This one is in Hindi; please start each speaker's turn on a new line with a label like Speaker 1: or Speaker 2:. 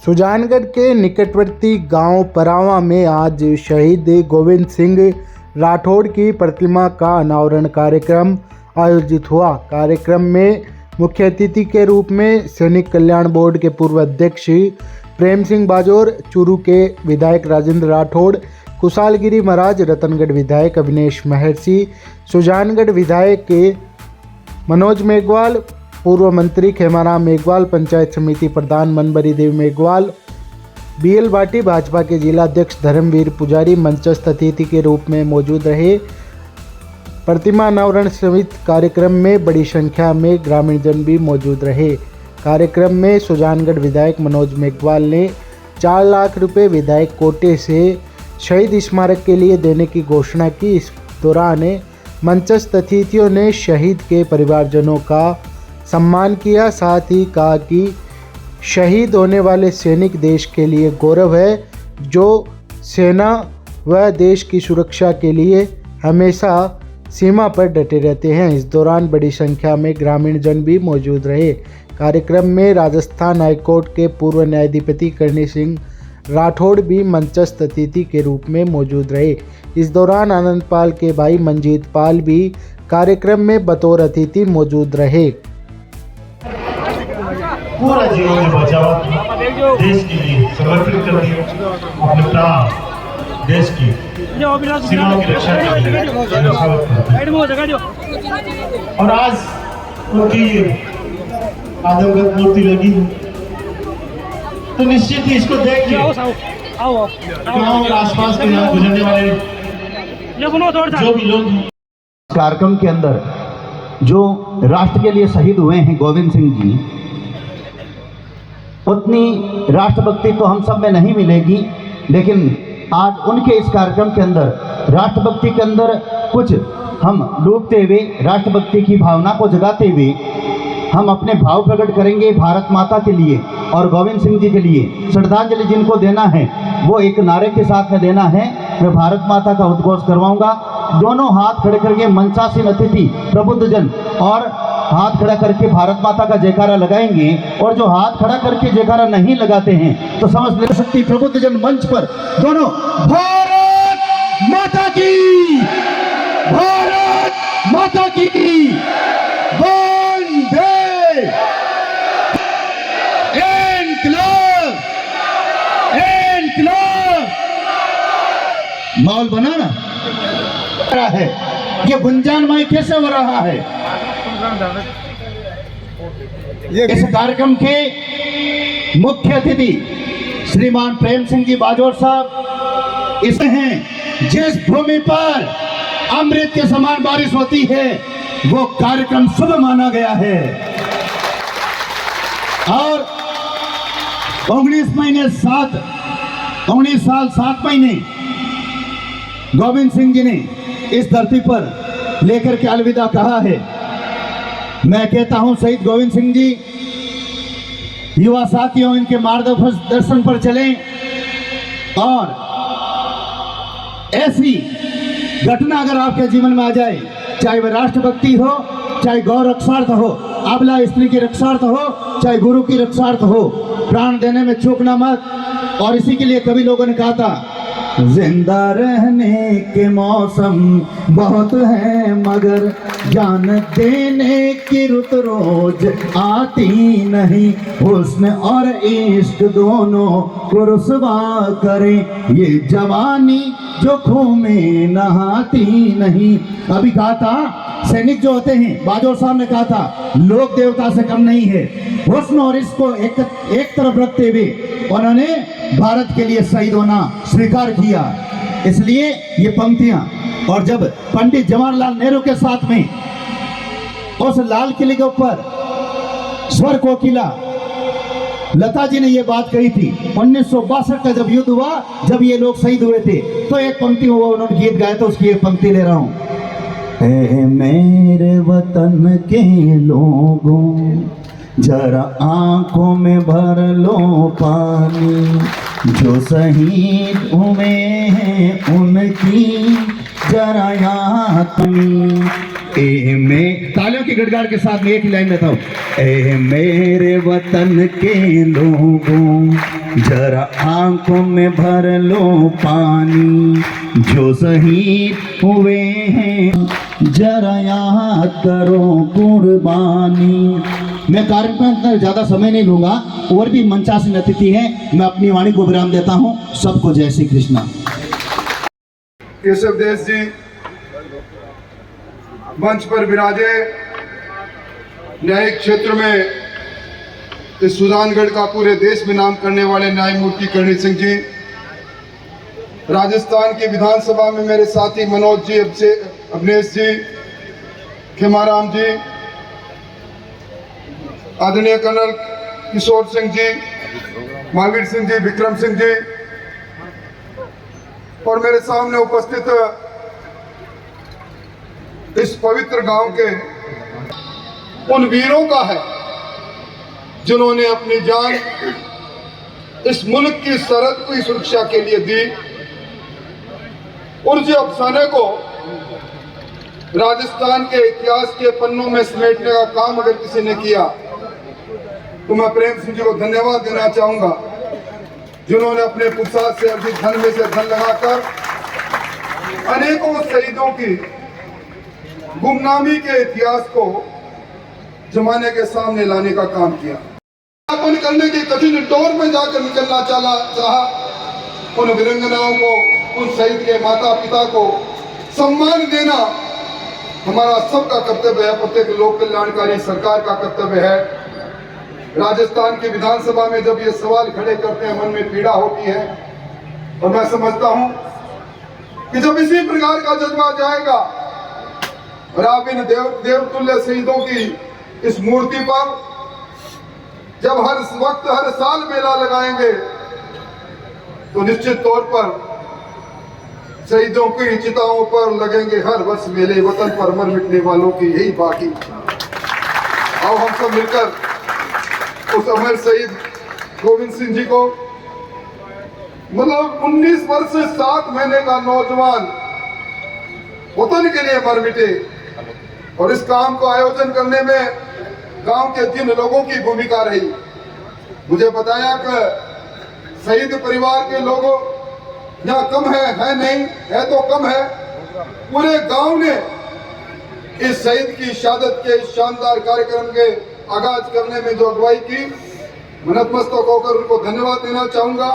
Speaker 1: सुजानगढ़ के निकटवर्ती गांव परावा में आज शहीद गोविंद सिंह राठौड़ की प्रतिमा का अनावरण कार्यक्रम आयोजित हुआ। कार्यक्रम में मुख्य अतिथि के रूप में सैनिक कल्याण बोर्ड के पूर्व अध्यक्ष प्रेम सिंह बाजोर, चूरू के विधायक राजेंद्र राठौड़, कुशालगिरी महाराज, रतनगढ़ विधायक अविनेश महर्षि, सुजानगढ़ विधायक मनोज मेघवाल, पूर्व मंत्री खेमाराम मेघवाल, पंचायत समिति प्रधान मनबरी देवी मेघवाल, बीएल बाटी, भाजपा के जिला अध्यक्ष धर्मवीर पुजारी मंचस्थ अतिथि के रूप में मौजूद रहे। प्रतिमा अनावरण समित कार्यक्रम में बड़ी संख्या में ग्रामीण जन भी मौजूद रहे। कार्यक्रम में सुजानगढ़ विधायक मनोज मेघवाल ने 4 लाख रुपए विधायक कोटे से शहीद स्मारक के लिए देने की घोषणा की। इस दौरान मंचस्थ अतिथियों ने शहीद के परिवारजनों का सम्मान किया। साथ ही कहा कि शहीद होने वाले सैनिक देश के लिए गौरव है, जो सेना व देश की सुरक्षा के लिए हमेशा सीमा पर डटे रहते हैं। इस दौरान बड़ी संख्या में ग्रामीण जन भी मौजूद रहे। कार्यक्रम में राजस्थान हाईकोर्ट के पूर्व न्यायाधिपति करणी सिंह राठौड़ भी मंचस्थ अतिथि के रूप में मौजूद रहे। इस दौरान आनंद पाल के भाई मंजीत पाल भी कार्यक्रम में बतौर अतिथि मौजूद रहे।
Speaker 2: पूरा जीवन बचावा, देश के लिए समर्पित कर दिया, अपने प्राण देश की सीमाओं की रक्षा के लिए। और आज उनकी आदमगत मूर्ति लगी, तो निश्चित ही इसको देख के गाँव और आसपास के यहाँ गुजरने वाले जो भी लोग
Speaker 3: कार्यक्रम के अंदर जो राष्ट्र के लिए शहीद हुए हैं गोविंद सिंह जी, उतनी राष्ट्रभक्ति तो हम सब में नहीं मिलेगी, लेकिन आज उनके इस कार्यक्रम के अंदर राष्ट्रभक्ति के अंदर कुछ हम डूबते हुए राष्ट्रभक्ति की भावना को जगाते हुए हम अपने भाव प्रकट करेंगे भारत माता के लिए और गोविंद सिंह जी के लिए। श्रद्धांजलि जिनको देना है वो एक नारे के साथ में देना है। मैं भारत माता का उद्घोष करवाऊंगा। दोनों हाथ खड़े करके मंचासीन अतिथि प्रबुद्धजन और हाथ खड़ा करके भारत माता का जयकारा लगाएंगे, और जो हाथ खड़ा करके जयकारा नहीं लगाते हैं तो समझ ले सकती प्रबुद्धजन मंच पर दोनों भारत माता की, भारत माता की, वंदे इनकलाब, इनकलाब। माहौल बनाना है, ये गुंजानमय कैसे हो रहा है। इस कार्यक्रम के मुख्य अतिथि श्रीमान प्रेम सिंह जी बाजोर साहब इसमें हैं। जिस भूमि पर अमृत के समान बारिश होती है वो कार्यक्रम शुभ माना गया है। और 19 साल 7 महीने गोविंद सिंह जी ने इस धरती पर लेकर के अलविदा कहा है। मैं कहता हूं शहीद गोविंद सिंह जी, युवा साथियों, इनके मार्गदर्शन पर चलें और ऐसी घटना अगर आपके जीवन में आ जाए, चाहे वह राष्ट्रभक्ति हो, चाहे गौ रक्षार्थ हो, अबला स्त्री की रक्षार्थ हो, चाहे गुरु की रक्षार्थ हो, प्राण देने में चूकना मत। और इसी के लिए कभी लोगों ने कहा था, जिंदा रहने के मौसम बहुत है मगर जान देने की रुत रोज आती नहीं। हुस्न और इश्क दोनों को रुसवा करे, ये जवानी जो खून में नहाती नहीं। अभी कहा था सैनिक जो होते हैं, बाजोर साहब ने कहा था, लोक देवता से कम नहीं है। हुस्न और इसको एक तरफ रखते हुए उन्होंने भारत के लिए शहीद होना स्वीकार किया। इसलिए ये पंक्तियां, और जब पंडित जवाहरलाल नेहरू के साथ में उस लाल किले के ऊपर स्वर कोकिला लता जी ने ये बात कही थी, 1962 का जब युद्ध हुआ, जब ये लोग शहीद हुए थे, तो एक पंक्ति हुआ, उन्होंने गीत गाया, तो उसकी एक पंक्ति ले रहा हूं। ऐ मेरे वतन के लोगों, जरा आंखों में भर लो पानी, जो शहीद हुए हैं उनकी जरा याद ए मैं तालियों की गड़गड़ के साथ में एक ही लाइन में था, ए मेरे वतन के लोगों जरा आंखों में भर लो पानी, जो शहीद हुए हैं जरा याद करो कुर्बानी। मैं कार्यक्रम के अंदर ज्यादा समय नहीं लूंगा, और भी मंचासीन अतिथि हैं, मैं अपनी वाणी को विराम देता हूं। सबको जय श्री कृष्णा।
Speaker 4: केशव देश जी मंच पर विराजे, न्यायिक क्षेत्र में इस सुजानगढ़ का पूरे देश में नाम करने वाले न्यायमूर्ति करणी सिंह जी, राजस्थान की विधानसभा में मेरे साथी मनोज जी, अवनेश जी, खेमाराम जी, आदरणीय कर्नल किशोर सिंह जी, महावीर सिंह जी, विक्रम सिंह जी, और मेरे सामने उपस्थित इस पवित्र गांव के उन वीरों का है जिन्होंने अपनी जान इस मुल्क की सरहद की सुरक्षा के लिए दी, और जो अफसाने को राजस्थान के इतिहास के पन्नों में समेटने का काम अगर किसी ने किया तो मैं प्रेम सिंह जी को धन्यवाद देना चाहूंगा, जिन्होंने अपने पुरुषार्थ से अर्जित धन में से धन लगाकर अनेकों शहीदों की गुमनामी के इतिहास को जमाने के सामने लाने का काम किया। निकलने की कठिन दौर में जाकर निकलना चाहा, उन वीरांगनाओं को, उन शहीद के माता पिता को सम्मान देना हमारा सबका कर्तव्य है, प्रत्येक लोक कल्याणकारी सरकार का कर्तव्य है। राजस्थान की विधानसभा में जब ये सवाल खड़े करते हैं मन में पीड़ा होती है, और मैं समझता हूं कि जब इसी प्रकार का जज्बा जाएगा और आप इन देवतुल्य शहीदों की इस मूर्ति पर जब हर वक्त हर साल मेला लगाएंगे तो निश्चित तौर पर शहीदों की चिताओं पर लगेंगे हर वर्ष मेले, वतन पर मर मिटने वालों की यही बाकी। आओ हम सब मिलकर उस अमर शहीद गोविंद सिंह जी को, मतलब 19 वर्ष से 7 महीने का नौजवान वतन के लिए मर मिटे, और इस काम को आयोजन करने में गांव के जिन लोगों की भूमिका रही, मुझे बताया कि शहीद परिवार के लोगों यहाँ कम है नहीं है तो कम है, पूरे गांव ने इस शहीद की शहादत के शानदार कार्यक्रम के आगाज करने में जो अगुवाई की, मैं नतमस्तक होकर उनको धन्यवाद देना चाहूंगा।